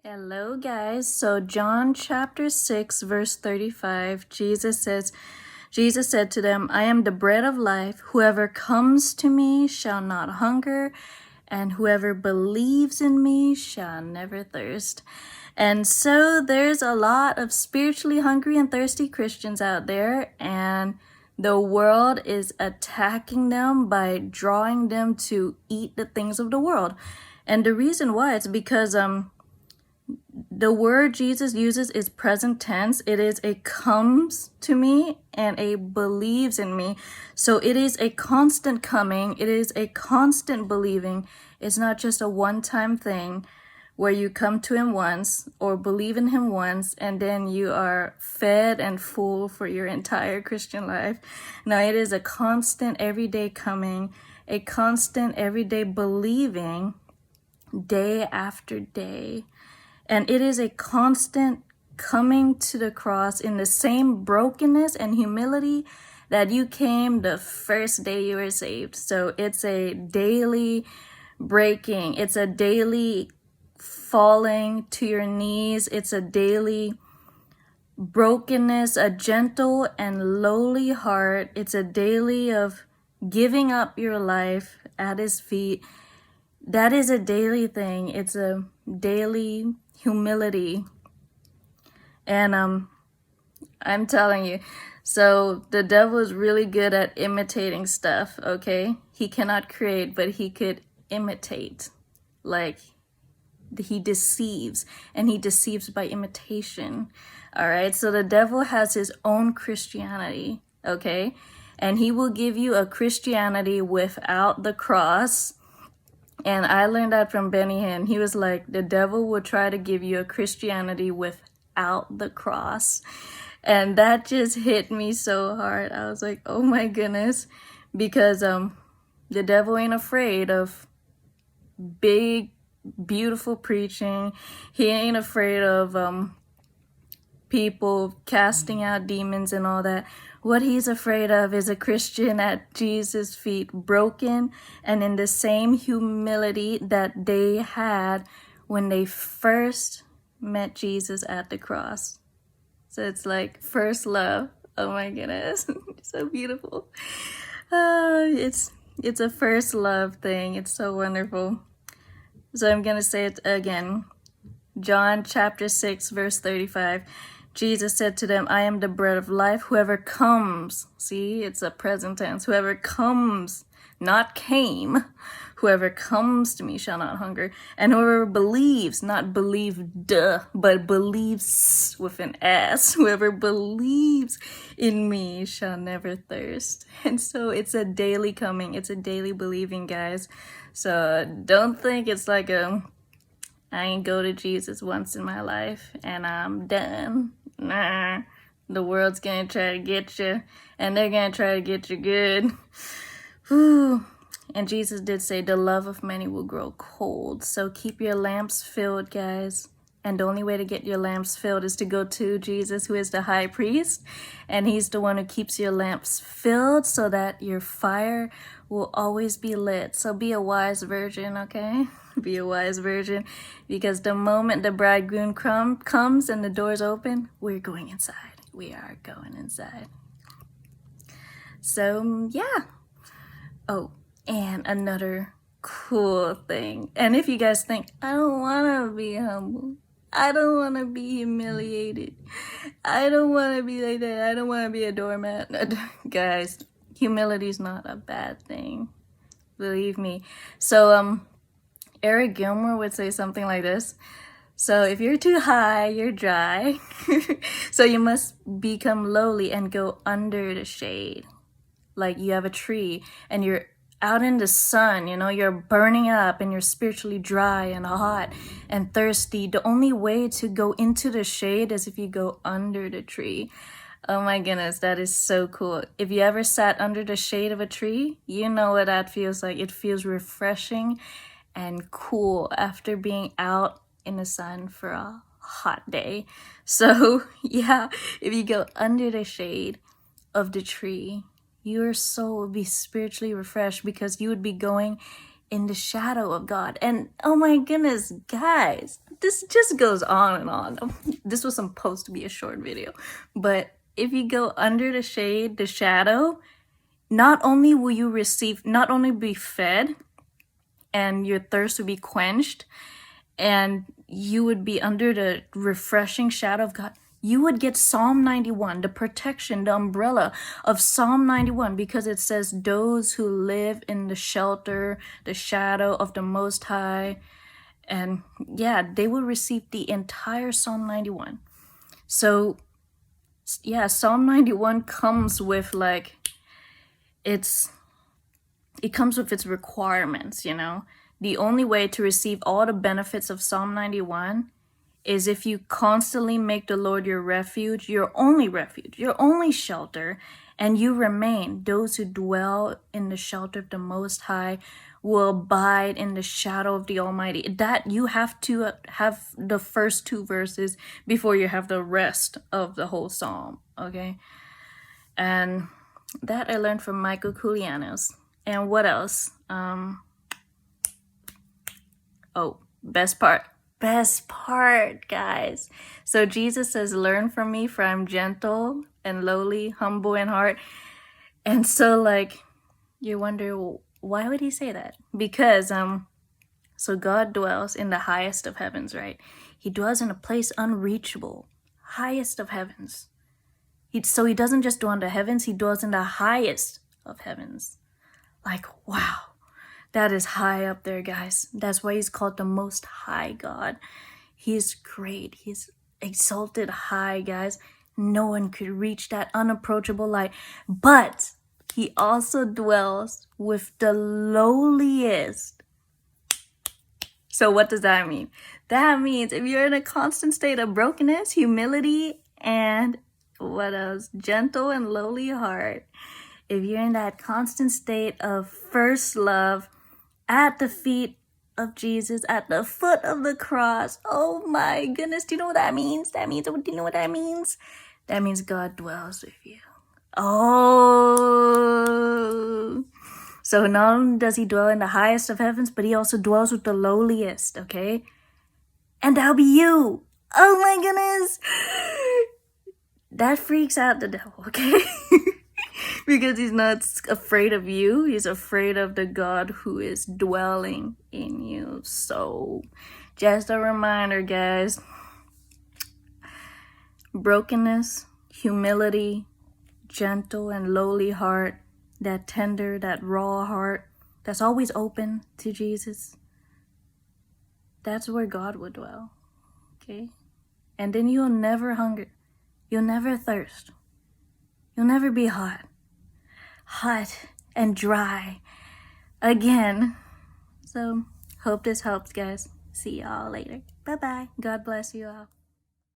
Hello guys. So John chapter 6 verse 35, Jesus said to them, I am the bread of life. Whoever comes to me shall not hunger, and whoever believes in me shall never thirst. And so there's a lot of spiritually hungry and thirsty Christians out there, and the world is attacking them by drawing them to eat the things of the world. And the reason why is because the word Jesus uses is present tense. It is a comes to me and a believes in me. So it is a constant coming. It is a constant believing. It's not just a one-time thing where you come to him once or believe in him once and then you are fed and full for your entire Christian life. No, it is a constant everyday coming, a constant everyday believing day after day. And it is a constant coming to the cross in the same brokenness and humility that you came the first day you were saved. So it's a daily breaking. It's a daily falling to your knees. It's a daily brokenness, a gentle and lowly heart. It's a daily of giving up your life at his feet. That is a daily thing. It's a daily humility. And I'm telling you, so the devil is really good at imitating stuff, okay? He cannot create, but he could imitate. Like, he deceives, and he deceives by imitation. All right, so the devil has his own Christianity, okay? And he will give you a Christianity without the cross. And I learned that from Benny Hinn. He was like, the devil will try to give you a Christianity without the cross. And that just hit me so hard. I was like, oh my goodness. Because the devil ain't afraid of big, beautiful preaching. He ain't afraid of people casting out demons and all that. What he's afraid of is a Christian at Jesus' feet, broken and in the same humility that they had when they first met Jesus at the cross. So it's like first love. Oh my goodness, so beautiful. It's a first love thing. It's so wonderful. So I'm gonna say it again. John chapter 6 verse 35. Jesus said to them, I am the bread of life. Whoever comes, see, it's a present tense. Whoever comes, not came, whoever comes to me shall not hunger. And whoever believes, not believed, but believes with an S. Whoever believes in me shall never thirst. And so it's a daily coming. It's a daily believing, guys. So don't think it's like I ain't go to Jesus once in my life and I'm done. Nah, the world's gonna try to get you, and they're gonna try to get you good. Whew. And Jesus did say the love of many will grow cold. So keep your lamps filled, guys. And the only way to get your lamps filled is to go to Jesus, who is the high priest. And he's the one who keeps your lamps filled so that your fire will always be lit. So be a wise virgin, okay? Be a wise virgin, because the moment the bridegroom comes and the doors open, we're going inside. We are going inside. So yeah. Oh, and another cool thing. And if you guys think, I don't want to be humble, I don't want to be humiliated, I don't want to be like that, I don't want to be a doormat. Guys, humility is not a bad thing. Believe me. So, Eric Gilmore would say something like this. So if you're too high, you're dry. So you must become lowly and go under the shade. Like you have a tree and you're out in the sun, you know, you're burning up and you're spiritually dry and hot and thirsty. The only way to go into the shade is if you go under the tree. Oh my goodness, that is so cool. If you ever sat under the shade of a tree, you know what that feels like. It feels refreshing and cool after being out in the sun for a hot day. So yeah, if you go under the shade of the tree, your soul will be spiritually refreshed because you would be going in the shadow of God. And oh my goodness, guys, I'm this just goes on and on. This was supposed to be a short video, but if you go under the shade, the shadow, not only will you not only be fed and your thirst will be quenched and you would be under the refreshing shadow of God, you would get Psalm 91, the protection, the umbrella of Psalm 91, because it says those who live in the shelter, the shadow of the Most High. And yeah, they will receive the entire Psalm 91. So yeah, Psalm 91 comes with like, it comes with its requirements, you know. The only way to receive all the benefits of Psalm 91 is if you constantly make the Lord your refuge, your only shelter, and you remain. Those who dwell in the shelter of the Most High will abide in the shadow of the Almighty. That you have to have the first 2 verses before you have the rest of the whole psalm, okay? And that I learned from Michael Koulianos. And what else? Oh, best part, guys. So Jesus says, learn from me, for I'm gentle and lowly, humble in heart. And so like, you wonder, why would he say that? Because so God dwells in the highest of heavens, right? He dwells in a place unreachable, highest of heavens. So he doesn't just dwell in the heavens, he dwells in the highest of heavens. Like, wow, that is high up there, guys. That's why he's called the Most High God. He's great. He's exalted high, guys. No one could reach that unapproachable light. But he also dwells with the lowliest. So what does that mean? That means if you're in a constant state of brokenness, humility, and what else? Gentle and lowly heart. If you're in that constant state of first love at the feet of Jesus, at the foot of the cross, oh my goodness, do you know what that means? Do you know what that means? That means God dwells with you. Oh, so not only does he dwell in the highest of heavens, but he also dwells with the lowliest, okay? And that'll be you. Oh my goodness. That freaks out the devil, okay? Because he's not afraid of you. He's afraid of the God who is dwelling in you. So just a reminder, guys. Brokenness, humility, gentle and lowly heart, that tender, that raw heart, that's always open to Jesus. That's where God will dwell, okay? And then you'll never hunger. You'll never thirst. You'll never be hot and dry again. So, hope this helps, guys. See y'all later. Bye-bye. God bless you all.